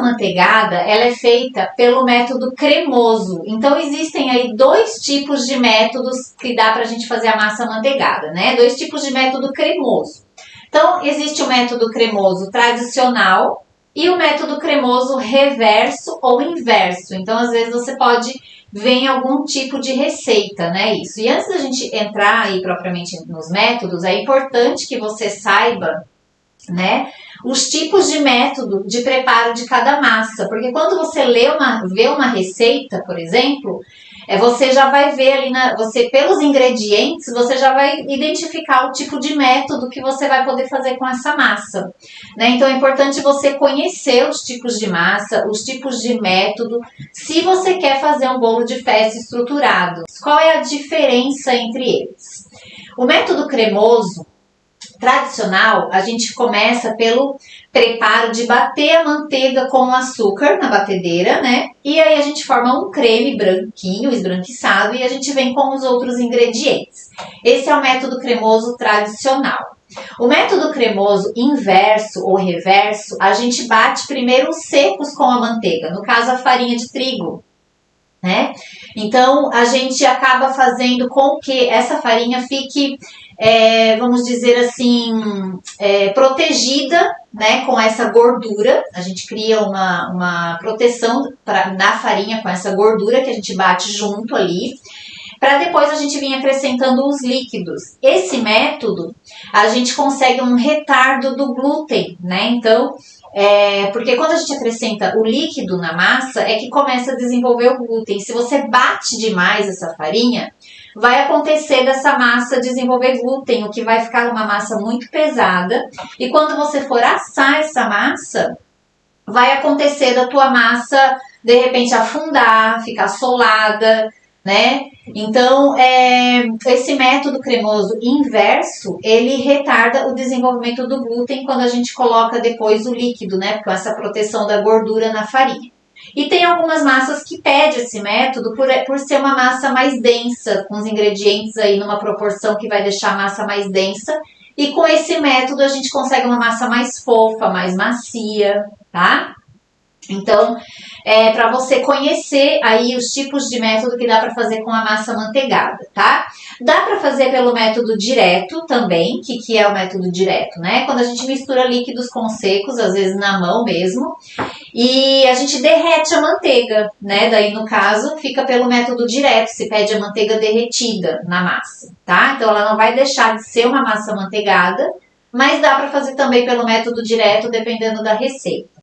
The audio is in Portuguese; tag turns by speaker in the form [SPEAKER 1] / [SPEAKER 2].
[SPEAKER 1] amanteigada, ela é feita pelo método cremoso. Então, existem aí dois tipos de métodos que dá pra gente fazer a massa amanteigada, né? Dois tipos de método cremoso. Então, existe o método cremoso tradicional e o método cremoso reverso ou inverso. Então, às vezes, você pode ver em algum tipo de receita, né? Isso. E antes da gente entrar aí propriamente nos métodos, é importante que você saiba, né, os tipos de método de preparo de cada massa, porque quando você vê uma receita, por exemplo, você já vai ver ali, você pelos ingredientes, você já vai identificar o tipo de método que você vai poder fazer com essa massa, né? Então é importante você conhecer os tipos de massa, os tipos de método, se você quer fazer um bolo de festa estruturado. Qual é a diferença entre eles? O método cremoso tradicional, a gente começa pelo preparo de bater a manteiga com açúcar na batedeira, né? E aí a gente forma um creme branquinho, esbranquiçado, e a gente vem com os outros ingredientes. Esse é o método cremoso tradicional. O método cremoso inverso ou reverso, a gente bate primeiro os secos com a manteiga, no caso a farinha de trigo, né? Então a gente acaba fazendo com que essa farinha fique, vamos dizer assim, protegida, né, com essa gordura. A gente cria uma proteção na farinha com essa gordura que a gente bate junto ali, para depois a gente vir acrescentando os líquidos. Esse método, a gente consegue um retardo do glúten, né? Então, porque quando a gente acrescenta o líquido na massa, é que começa a desenvolver o glúten. Se você bate demais essa farinha, vai acontecer dessa massa desenvolver glúten, o que vai ficar uma massa muito pesada. E quando você for assar essa massa, vai acontecer da tua massa, de repente, afundar, ficar solada, né? Então, esse método cremoso inverso, ele retarda o desenvolvimento do glúten quando a gente coloca depois o líquido, né? Com essa proteção da gordura na farinha. E tem algumas massas que pedem esse método por ser uma massa mais densa, com os ingredientes aí numa proporção que vai deixar a massa mais densa. E com esse método a gente consegue uma massa mais fofa, mais macia, tá? Então, para você conhecer aí os tipos de método que dá para fazer com a massa amanteigada, tá? Dá para fazer pelo método direto também. Que é o método direto, né? Quando a gente mistura líquidos com secos, às vezes na mão mesmo, e a gente derrete a manteiga, né? Daí, no caso, fica pelo método direto, se pede a manteiga derretida na massa, tá? Então, ela não vai deixar de ser uma massa amanteigada, mas dá para fazer também pelo método direto, dependendo da receita.